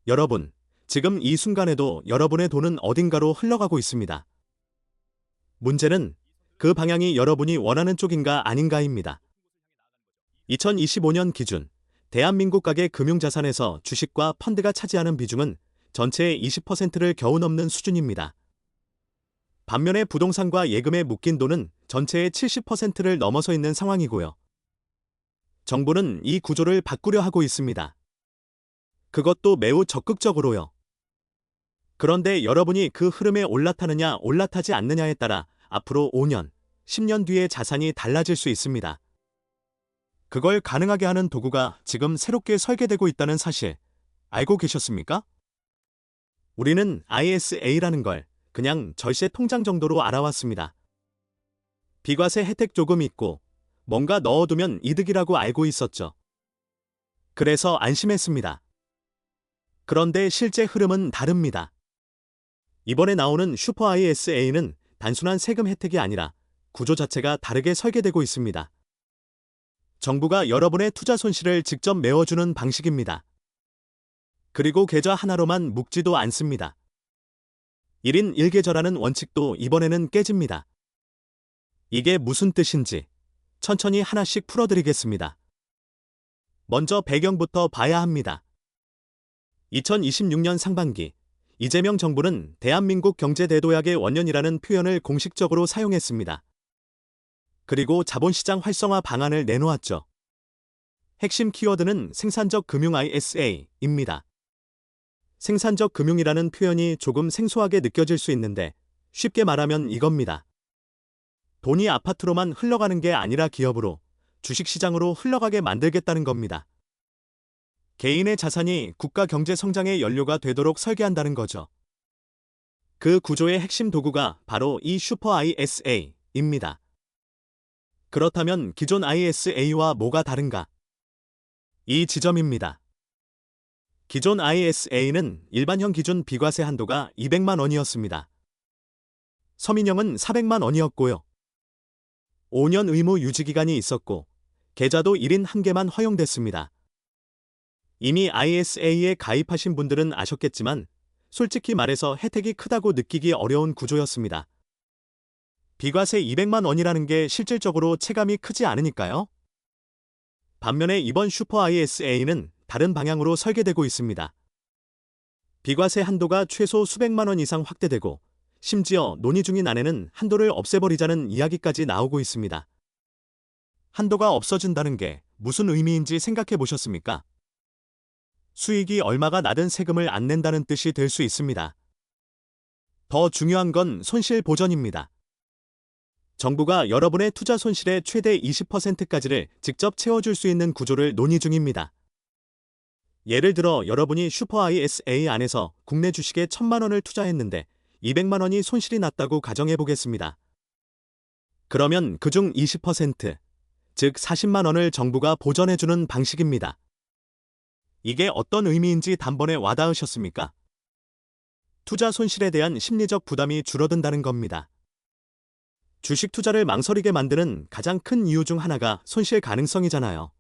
여러분, 지금 이 순간에도 여러분의 돈은 어딘가로 흘러가고 있습니다. 문제는 그 방향이 여러분이 원하는 쪽인가 아닌가입니다. 2025년 기준 대한민국 가계 금융자산에서 주식과 펀드가 차지하는 비중은 전체의 20%를 겨우 넘는 수준입니다. 반면에 부동산과 예금에 묶인 돈은 전체의 70%를 넘어서 있는 상황이고요. 정부는 이 구조를 바꾸려 하고 있습니다. 그것도 매우 적극적으로요. 그런데 여러분이 그 흐름에 올라타느냐 올라타지 않느냐에 따라 앞으로 5년, 10년 뒤의 자산이 달라질 수 있습니다. 그걸 가능하게 하는 도구가 지금 새롭게 설계되고 있다는 사실 알고 계셨습니까? 우리는 ISA라는 걸 그냥 절세 통장 정도로 알아왔습니다. 비과세 혜택 조금 있고 뭔가 넣어두면 이득이라고 알고 있었죠. 그래서 안심했습니다. 그런데 실제 흐름은 다릅니다. 이번에 나오는 슈퍼 ISA는 단순한 세금 혜택이 아니라 구조 자체가 다르게 설계되고 있습니다. 정부가 여러분의 투자 손실을 직접 메워주는 방식입니다. 그리고 계좌 하나로만 묶지도 않습니다. 1인 1계좌라는 원칙도 이번에는 깨집니다. 이게 무슨 뜻인지 천천히 하나씩 풀어드리겠습니다. 먼저 배경부터 봐야 합니다. 2026년 상반기 이재명 정부는 대한민국 경제 대도약의 원년이라는 표현을 공식적으로 사용했습니다. 그리고 자본시장 활성화 방안을 내놓았죠. 핵심 키워드는 생산적 금융 ISA입니다. 생산적 금융이라는 표현이 조금 생소하게 느껴질 수 있는데 쉽게 말하면 이겁니다. 돈이 아파트로만 흘러가는 게 아니라 기업으로, 주식시장으로 흘러가게 만들겠다는 겁니다. 개인의 자산이 국가 경제 성장의 연료가 되도록 설계한다는 거죠. 그 구조의 핵심 도구가 바로 이 슈퍼 ISA입니다. 그렇다면 기존 ISA와 뭐가 다른가? 이 지점입니다. 기존 ISA는 일반형 기준 비과세 한도가 200만 원이었습니다. 서민형은 400만 원이었고요. 5년 의무 유지기간이 있었고 계좌도 1인 1개만 허용됐습니다. 이미 ISA에 가입하신 분들은 아셨겠지만 솔직히 말해서 혜택이 크다고 느끼기 어려운 구조였습니다. 비과세 200만 원이라는 게 실질적으로 체감이 크지 않으니까요. 반면에 이번 슈퍼 ISA는 다른 방향으로 설계되고 있습니다. 비과세 한도가 최소 수백만 원 이상 확대되고 심지어 논의 중인 안에는 한도를 없애버리자는 이야기까지 나오고 있습니다. 한도가 없어진다는 게 무슨 의미인지 생각해 보셨습니까? 수익이 얼마가 나든 세금을 안 낸다는 뜻이 될 수 있습니다. 더 중요한 건 손실 보전입니다. 정부가 여러분의 투자 손실의 최대 20%까지를 직접 채워줄 수 있는 구조를 논의 중입니다. 예를 들어 여러분이 슈퍼 ISA 안에서 국내 주식에 1,000만 원을 투자했는데 200만 원이 손실이 났다고 가정해 보겠습니다. 그러면 그중 20%, 즉 40만 원을 정부가 보전해주는 방식입니다. 이게 어떤 의미인지 단번에 와닿으셨습니까? 투자 손실에 대한 심리적 부담이 줄어든다는 겁니다. 주식 투자를 망설이게 만드는 가장 큰 이유 중 하나가 손실 가능성이잖아요.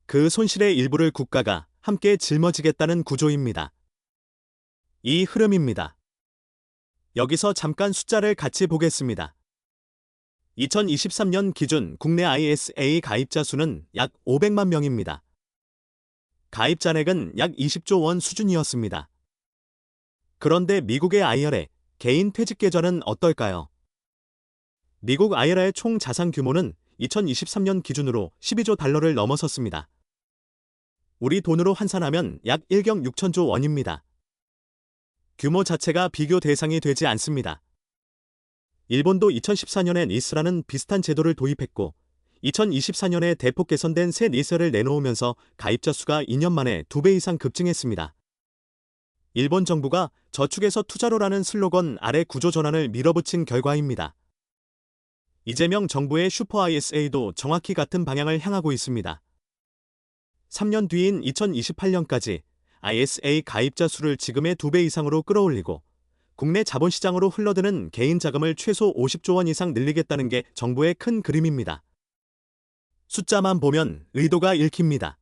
그 손실의 일부를 국가가 함께 짊어지겠다는 구조입니다. 이 흐름입니다. 여기서 잠깐 숫자를 같이 보겠습니다. 2023년 기준 국내 ISA 가입자 수는 약 500만 명입니다. 가입 잔액은 약 20조 원 수준이었습니다. 그런데 미국의 IRA, 개인 퇴직 계좌는 어떨까요? 미국 IRA의 총 자산 규모는 2023년 기준으로 12조 달러를 넘어섰습니다. 우리 돈으로 환산하면 약 1경 6천조 원입니다. 규모 자체가 비교 대상이 되지 않습니다. 일본도 2014년에 니스라는 비슷한 제도를 도입했고 2024년에 대폭 개선된 새 니스를 내놓으면서 가입자 수가 2년 만에 2배 이상 급증했습니다. 일본 정부가 저축에서 투자로라는 슬로건 아래 구조 전환을 밀어붙인 결과입니다. 이재명 정부의 슈퍼 ISA도 정확히 같은 방향을 향하고 있습니다. 3년 뒤인 2028년까지 ISA 가입자 수를 지금의 2배 이상으로 끌어올리고 국내 자본시장으로 흘러드는 개인 자금을 최소 50조 원 이상 늘리겠다는 게 정부의 큰 그림입니다. 숫자만 보면 의도가 읽힙니다.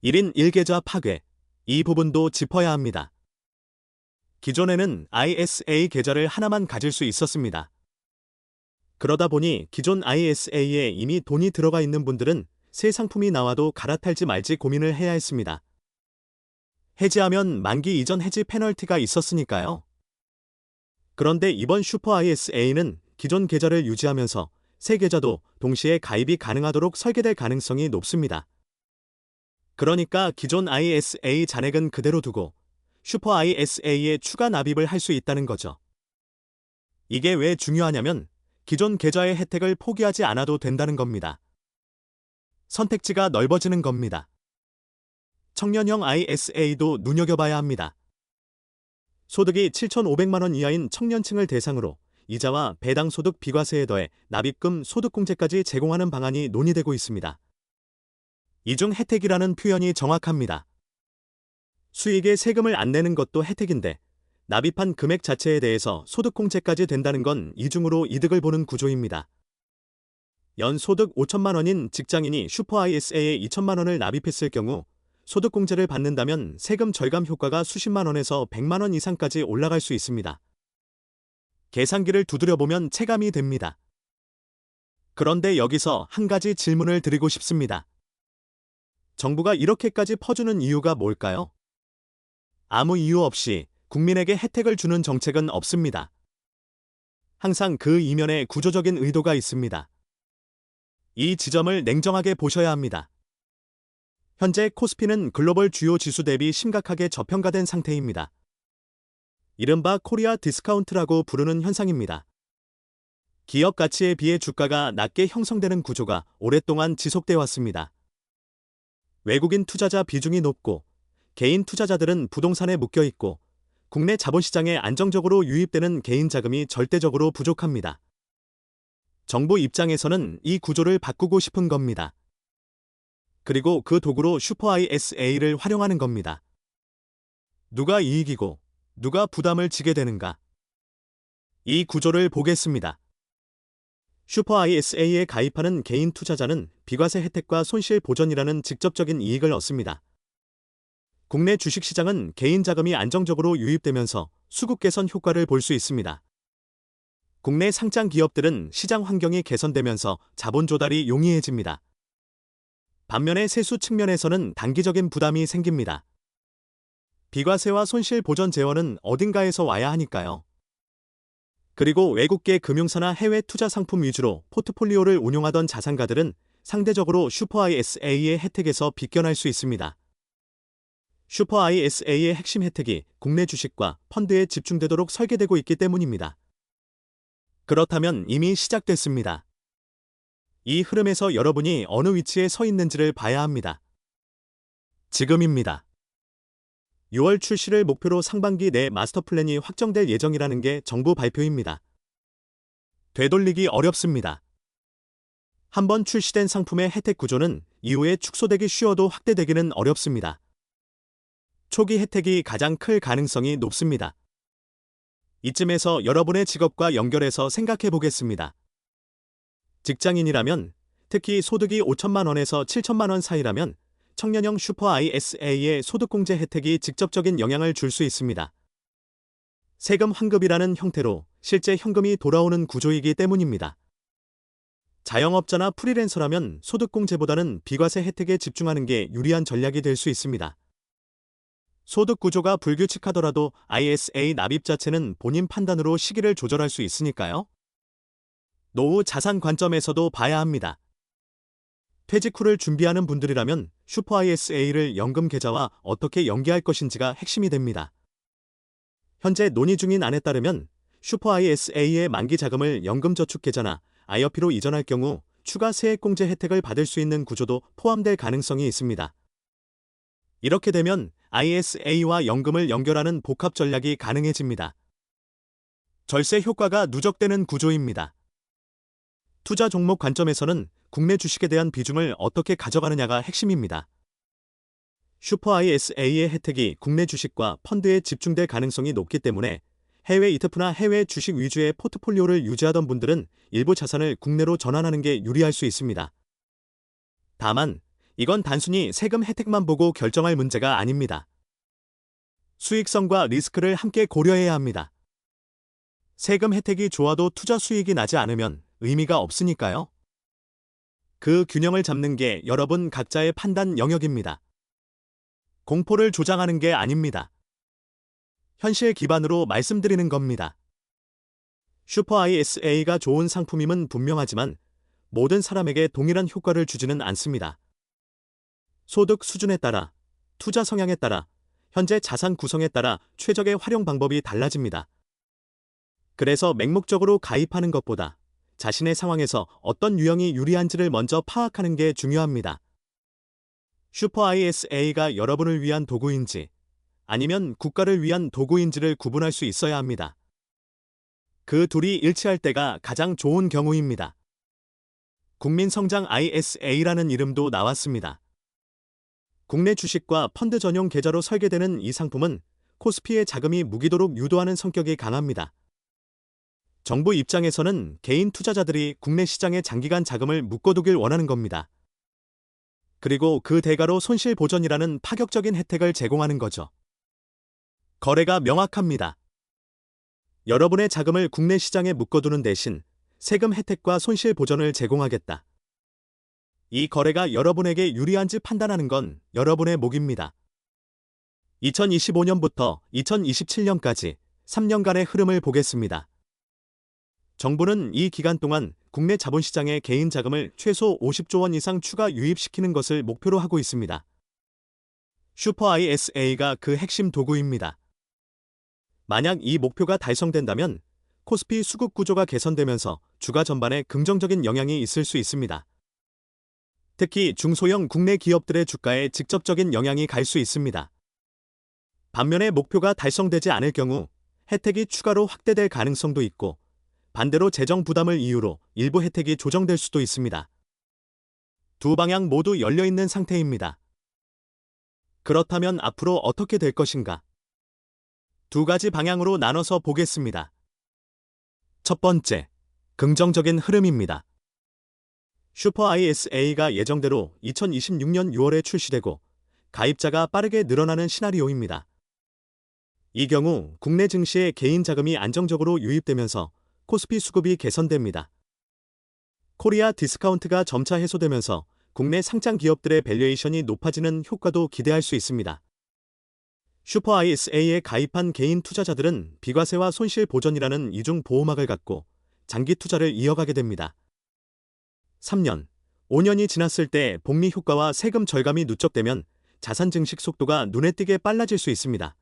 1인 1계좌 파괴, 이 부분도 짚어야 합니다. 기존에는 ISA 계좌를 하나만 가질 수 있었습니다. 그러다 보니 기존 ISA에 이미 돈이 들어가 있는 분들은 새 상품이 나와도 갈아탈지 말지 고민을 해야 했습니다. 해지하면 만기 이전 해지 페널티가 있었으니까요. 그런데 이번 슈퍼 ISA는 기존 계좌를 유지하면서 새 계좌도 동시에 가입이 가능하도록 설계될 가능성이 높습니다. 그러니까 기존 ISA 잔액은 그대로 두고 슈퍼 ISA에 추가 납입을 할 수 있다는 거죠. 이게 왜 중요하냐면 기존 계좌의 혜택을 포기하지 않아도 된다는 겁니다. 선택지가 넓어지는 겁니다. 청년형 ISA도 눈여겨봐야 합니다. 소득이 7,500만 원 이하인 청년층을 대상으로 이자와 배당 소득 비과세에 더해 납입금 소득공제까지 제공하는 방안이 논의되고 있습니다. 이중 혜택이라는 표현이 정확합니다. 수익에 세금을 안 내는 것도 혜택인데 납입한 금액 자체에 대해서 소득공제까지 된다는 건 이중으로 이득을 보는 구조입니다. 연소득 5천만 원인 직장인이 슈퍼 ISA에 2천만 원을 납입했을 경우 소득공제를 받는다면 세금 절감 효과가 수십만 원에서 100만 원 이상까지 올라갈 수 있습니다. 계산기를 두드려보면 체감이 됩니다. 그런데 여기서 한 가지 질문을 드리고 싶습니다. 정부가 이렇게까지 퍼주는 이유가 뭘까요? 아무 이유 없이 국민에게 혜택을 주는 정책은 없습니다. 항상 그 이면에 구조적인 의도가 있습니다. 이 지점을 냉정하게 보셔야 합니다. 현재 코스피는 글로벌 주요 지수 대비 심각하게 저평가된 상태입니다. 이른바 코리아 디스카운트라고 부르는 현상입니다. 기업 가치에 비해 주가가 낮게 형성되는 구조가 오랫동안 지속돼 왔습니다. 외국인 투자자 비중이 높고 개인 투자자들은 부동산에 묶여 있고 국내 자본시장에 안정적으로 유입되는 개인 자금이 절대적으로 부족합니다. 정부 입장에서는 이 구조를 바꾸고 싶은 겁니다. 그리고 그 도구로 슈퍼 ISA를 활용하는 겁니다. 누가 이익이고 누가 부담을 지게 되는가? 이 구조를 보겠습니다. 슈퍼 ISA에 가입하는 개인 투자자는 비과세 혜택과 손실 보전이라는 직접적인 이익을 얻습니다. 국내 주식시장은 개인 자금이 안정적으로 유입되면서 수급 개선 효과를 볼 수 있습니다. 국내 상장 기업들은 시장 환경이 개선되면서 자본 조달이 용이해집니다. 반면에 세수 측면에서는 단기적인 부담이 생깁니다. 비과세와 손실 보전 재원은 어딘가에서 와야 하니까요. 그리고 외국계 금융사나 해외 투자 상품 위주로 포트폴리오를 운용하던 자산가들은 상대적으로 슈퍼 ISA의 혜택에서 빗겨날 수 있습니다. 슈퍼 ISA의 핵심 혜택이 국내 주식과 펀드에 집중되도록 설계되고 있기 때문입니다. 그렇다면 이미 시작됐습니다. 이 흐름에서 여러분이 어느 위치에 서 있는지를 봐야 합니다. 지금입니다. 6월 출시를 목표로 상반기 내 마스터 플랜이 확정될 예정이라는 게 정부 발표입니다. 되돌리기 어렵습니다. 한번 출시된 상품의 혜택 구조는 이후에 축소되기 쉬워도 확대되기는 어렵습니다. 초기 혜택이 가장 클 가능성이 높습니다. 이쯤에서 여러분의 직업과 연결해서 생각해 보겠습니다. 직장인이라면, 특히 소득이 5천만 원에서 7천만 원 사이라면 청년형 슈퍼 ISA의 소득공제 혜택이 직접적인 영향을 줄 수 있습니다. 세금 환급이라는 형태로 실제 현금이 돌아오는 구조이기 때문입니다. 자영업자나 프리랜서라면 소득공제보다는 비과세 혜택에 집중하는 게 유리한 전략이 될 수 있습니다. 소득 구조가 불규칙하더라도 ISA 납입 자체는 본인 판단으로 시기를 조절할 수 있으니까요. 노후 자산 관점에서도 봐야 합니다. 퇴직 후를 준비하는 분들이라면 슈퍼 ISA를 연금 계좌와 어떻게 연계할 것인지가 핵심이 됩니다. 현재 논의 중인 안에 따르면 슈퍼 ISA의 만기 자금을 연금저축 계좌나 IRP로 이전할 경우 추가 세액공제 혜택을 받을 수 있는 구조도 포함될 가능성이 있습니다. 이렇게 되면 ISA와 연금을 연결하는 복합 전략이 가능해집니다. 절세 효과가 누적되는 구조입니다. 투자 종목 관점에서는 국내 주식에 대한 비중을 어떻게 가져가느냐가 핵심입니다. 슈퍼 ISA의 혜택이 국내 주식과 펀드에 집중될 가능성이 높기 때문에 해외 ETF나 해외 주식 위주의 포트폴리오를 유지하던 분들은 일부 자산을 국내로 전환하는 게 유리할 수 있습니다. 다만 이건 단순히 세금 혜택만 보고 결정할 문제가 아닙니다. 수익성과 리스크를 함께 고려해야 합니다. 세금 혜택이 좋아도 투자 수익이 나지 않으면 의미가 없으니까요. 그 균형을 잡는 게 여러분 각자의 판단 영역입니다. 공포를 조장하는 게 아닙니다. 현실 기반으로 말씀드리는 겁니다. 슈퍼 ISA가 좋은 상품임은 분명하지만 모든 사람에게 동일한 효과를 주지는 않습니다. 소득 수준에 따라, 투자 성향에 따라, 현재 자산 구성에 따라 최적의 활용 방법이 달라집니다. 그래서 맹목적으로 가입하는 것보다 자신의 상황에서 어떤 유형이 유리한지를 먼저 파악하는 게 중요합니다. 슈퍼 ISA가 여러분을 위한 도구인지 아니면 국가를 위한 도구인지를 구분할 수 있어야 합니다. 그 둘이 일치할 때가 가장 좋은 경우입니다. 국민성장 ISA라는 이름도 나왔습니다. 국내 주식과 펀드 전용 계좌로 설계되는 이 상품은 코스피의 자금이 묵이도록 유도하는 성격이 강합니다. 정부 입장에서는 개인 투자자들이 국내 시장에 장기간 자금을 묶어두길 원하는 겁니다. 그리고 그 대가로 손실 보전이라는 파격적인 혜택을 제공하는 거죠. 거래가 명확합니다. 여러분의 자금을 국내 시장에 묶어두는 대신 세금 혜택과 손실 보전을 제공하겠다. 이 거래가 여러분에게 유리한지 판단하는 건 여러분의 몫입니다. 2025년부터 2027년까지 3년간의 흐름을 보겠습니다. 정부는 이 기간 동안 국내 자본시장에 개인 자금을 최소 50조 원 이상 추가 유입시키는 것을 목표로 하고 있습니다. 슈퍼 ISA가 그 핵심 도구입니다. 만약 이 목표가 달성된다면 코스피 수급 구조가 개선되면서 주가 전반에 긍정적인 영향이 있을 수 있습니다. 특히 중소형 국내 기업들의 주가에 직접적인 영향이 갈 수 있습니다. 반면에 목표가 달성되지 않을 경우 혜택이 추가로 확대될 가능성도 있고 반대로 재정 부담을 이유로 일부 혜택이 조정될 수도 있습니다. 두 방향 모두 열려있는 상태입니다. 그렇다면 앞으로 어떻게 될 것인가? 두 가지 방향으로 나눠서 보겠습니다. 첫 번째, 긍정적인 흐름입니다. 슈퍼 ISA가 예정대로 2026년 6월에 출시되고 가입자가 빠르게 늘어나는 시나리오입니다. 이 경우 국내 증시에 개인 자금이 안정적으로 유입되면서 코스피 수급이 개선됩니다. 코리아 디스카운트가 점차 해소되면서 국내 상장 기업들의 밸류에이션이 높아지는 효과도 기대할 수 있습니다. 슈퍼 ISA에 가입한 개인 투자자들은 비과세와 손실 보전이라는 이중 보호막을 갖고 장기 투자를 이어가게 됩니다. 3년, 5년이 지났을 때 복리 효과와 세금 절감이 누적되면 자산 증식 속도가 눈에 띄게 빨라질 수 있습니다.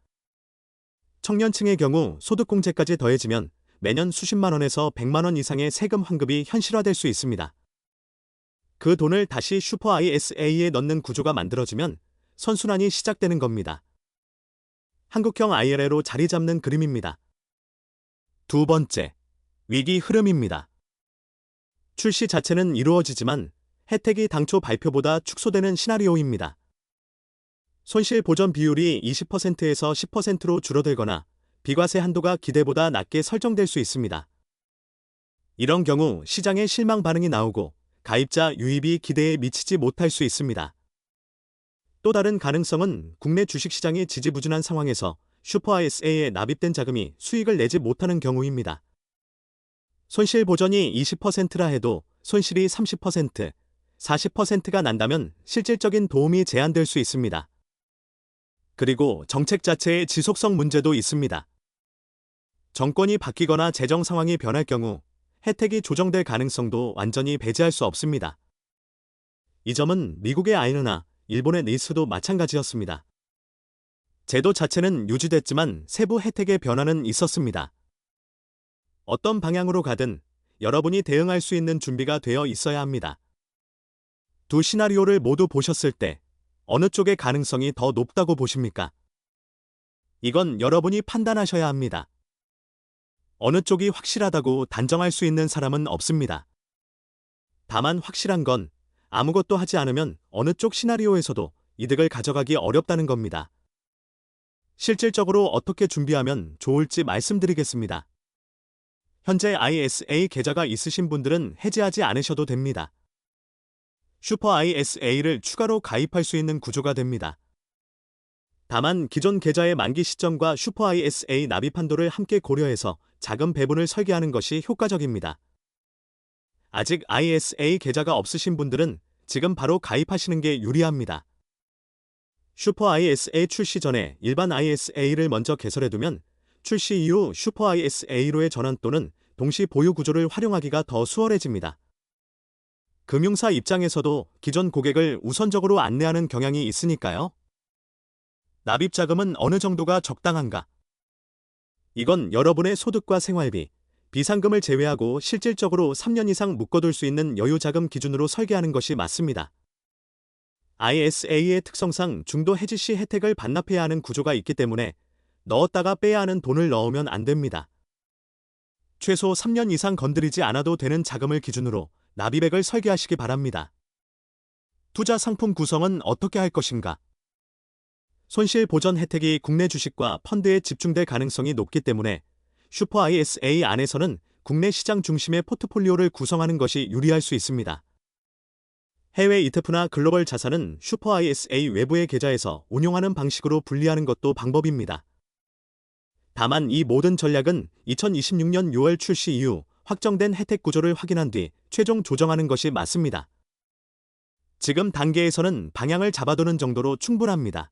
청년층의 경우 소득공제까지 더해지면 매년 수십만 원에서 100만 원 이상의 세금 환급이 현실화될 수 있습니다. 그 돈을 다시 슈퍼 ISA에 넣는 구조가 만들어지면 선순환이 시작되는 겁니다. 한국형 IRA로 자리 잡는 그림입니다. 두 번째, 위기 흐름입니다. 출시 자체는 이루어지지만 혜택이 당초 발표보다 축소되는 시나리오입니다. 손실 보전 비율이 20%에서 10%로 줄어들거나 비과세 한도가 기대보다 낮게 설정될 수 있습니다. 이런 경우 시장에 실망 반응이 나오고 가입자 유입이 기대에 미치지 못할 수 있습니다. 또 다른 가능성은 국내 주식시장이 지지부진한 상황에서 슈퍼 ISA에 납입된 자금이 수익을 내지 못하는 경우입니다. 손실 보전이 20%라 해도 손실이 30%, 40%가 난다면 실질적인 도움이 제한될 수 있습니다. 그리고 정책 자체의 지속성 문제도 있습니다. 정권이 바뀌거나 재정 상황이 변할 경우 혜택이 조정될 가능성도 완전히 배제할 수 없습니다. 이 점은 미국의 아이르나 일본의 네이스도 마찬가지였습니다. 제도 자체는 유지됐지만 세부 혜택의 변화는 있었습니다. 어떤 방향으로 가든 여러분이 대응할 수 있는 준비가 되어 있어야 합니다. 두 시나리오를 모두 보셨을 때 어느 쪽의 가능성이 더 높다고 보십니까? 이건 여러분이 판단하셔야 합니다. 어느 쪽이 확실하다고 단정할 수 있는 사람은 없습니다. 다만 확실한 건 아무것도 하지 않으면 어느 쪽 시나리오에서도 이득을 가져가기 어렵다는 겁니다. 실질적으로 어떻게 준비하면 좋을지 말씀드리겠습니다. 현재 ISA 계좌가 있으신 분들은 해지하지 않으셔도 됩니다. 슈퍼 ISA를 추가로 가입할 수 있는 구조가 됩니다. 다만 기존 계좌의 만기 시점과 슈퍼 ISA 납입 한도를 함께 고려해서 자금 배분을 설계하는 것이 효과적입니다. 아직 ISA 계좌가 없으신 분들은 지금 바로 가입하시는 게 유리합니다. 슈퍼 ISA 출시 전에 일반 ISA를 먼저 개설해두면 출시 이후 슈퍼 ISA로의 전환 또는 동시 보유 구조를 활용하기가 더 수월해집니다. 금융사 입장에서도 기존 고객을 우선적으로 안내하는 경향이 있으니까요. 납입 자금은 어느 정도가 적당한가? 이건 여러분의 소득과 생활비, 비상금을 제외하고 실질적으로 3년 이상 묶어둘 수 있는 여유자금 기준으로 설계하는 것이 맞습니다. ISA의 특성상 중도 해지 시 혜택을 반납해야 하는 구조가 있기 때문에 넣었다가 빼야 하는 돈을 넣으면 안 됩니다. 최소 3년 이상 건드리지 않아도 되는 자금을 기준으로 납입액을 설계하시기 바랍니다. 투자 상품 구성은 어떻게 할 것인가? 손실 보전 혜택이 국내 주식과 펀드에 집중될 가능성이 높기 때문에 슈퍼 ISA 안에서는 국내 시장 중심의 포트폴리오를 구성하는 것이 유리할 수 있습니다. 해외 ETF나 글로벌 자산은 슈퍼 ISA 외부의 계좌에서 운용하는 방식으로 분리하는 것도 방법입니다. 다만 이 모든 전략은 2026년 6월 출시 이후 확정된 혜택 구조를 확인한 뒤 최종 조정하는 것이 맞습니다. 지금 단계에서는 방향을 잡아두는 정도로 충분합니다.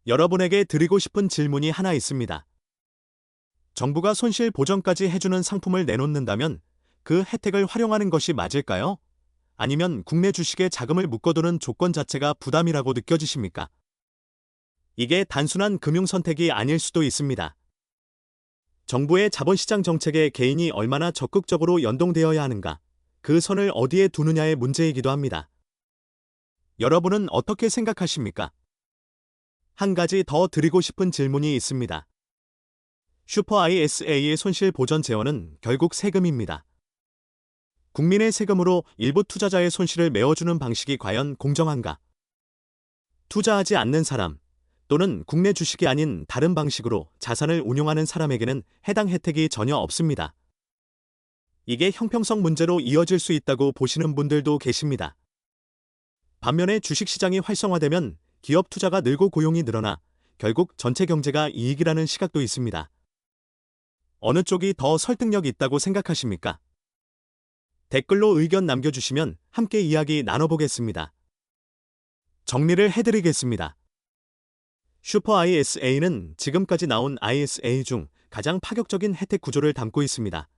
여러분에게 드리고 싶은 질문이 하나 있습니다. 정부가 손실 보전까지 해주는 상품을 내놓는다면 그 혜택을 활용하는 것이 맞을까요? 아니면 국내 주식에 자금을 묶어두는 조건 자체가 부담이라고 느껴지십니까? 이게 단순한 금융 선택이 아닐 수도 있습니다. 정부의 자본시장 정책에 개인이 얼마나 적극적으로 연동되어야 하는가, 그 선을 어디에 두느냐의 문제이기도 합니다. 여러분은 어떻게 생각하십니까? 한 가지 더 드리고 싶은 질문이 있습니다. 슈퍼 ISA의 손실 보전 재원은 결국 세금입니다. 국민의 세금으로 일부 투자자의 손실을 메워주는 방식이 과연 공정한가? 투자하지 않는 사람 또는 국내 주식이 아닌 다른 방식으로 자산을 운용하는 사람에게는 해당 혜택이 전혀 없습니다. 이게 형평성 문제로 이어질 수 있다고 보시는 분들도 계십니다. 반면에 주식시장이 활성화되면 기업 투자가 늘고 고용이 늘어나 결국 전체 경제가 이익이라는 시각도 있습니다. 어느 쪽이 더 설득력 있다고 생각하십니까? 댓글로 의견 남겨주시면 함께 이야기 나눠보겠습니다. 정리를 해드리겠습니다. 슈퍼 ISA는 지금까지 나온 ISA 중 가장 파격적인 혜택 구조를 담고 있습니다.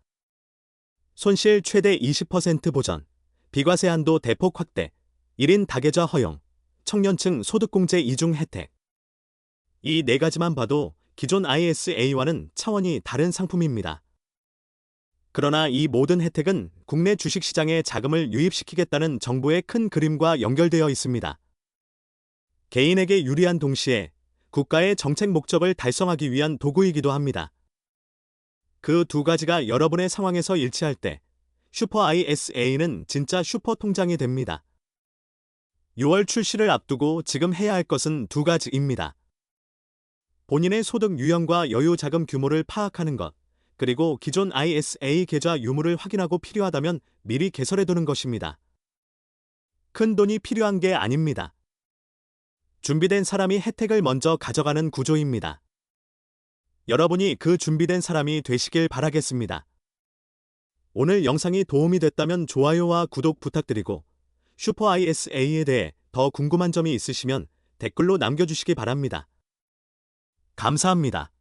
손실 최대 20% 보전, 비과세 한도 대폭 확대, 1인 다계좌 허용, 청년층 소득공제 이중 혜택. 이 네 가지만 봐도 기존 ISA와는 차원이 다른 상품입니다. 그러나 이 모든 혜택은 국내 주식시장에 자금을 유입시키겠다는 정부의 큰 그림과 연결되어 있습니다. 개인에게 유리한 동시에 국가의 정책 목적을 달성하기 위한 도구이기도 합니다. 그 두 가지가 여러분의 상황에서 일치할 때 슈퍼 ISA는 진짜 슈퍼 통장이 됩니다. 6월 출시를 앞두고 지금 해야 할 것은 두 가지입니다. 본인의 소득 유형과 여유 자금 규모를 파악하는 것, 그리고 기존 ISA 계좌 유무를 확인하고 필요하다면 미리 개설해두는 것입니다. 큰 돈이 필요한 게 아닙니다. 준비된 사람이 혜택을 먼저 가져가는 구조입니다. 여러분이 그 준비된 사람이 되시길 바라겠습니다. 오늘 영상이 도움이 됐다면 좋아요와 구독 부탁드리고 슈퍼 ISA에 대해 더 궁금한 점이 있으시면 댓글로 남겨주시기 바랍니다. 감사합니다.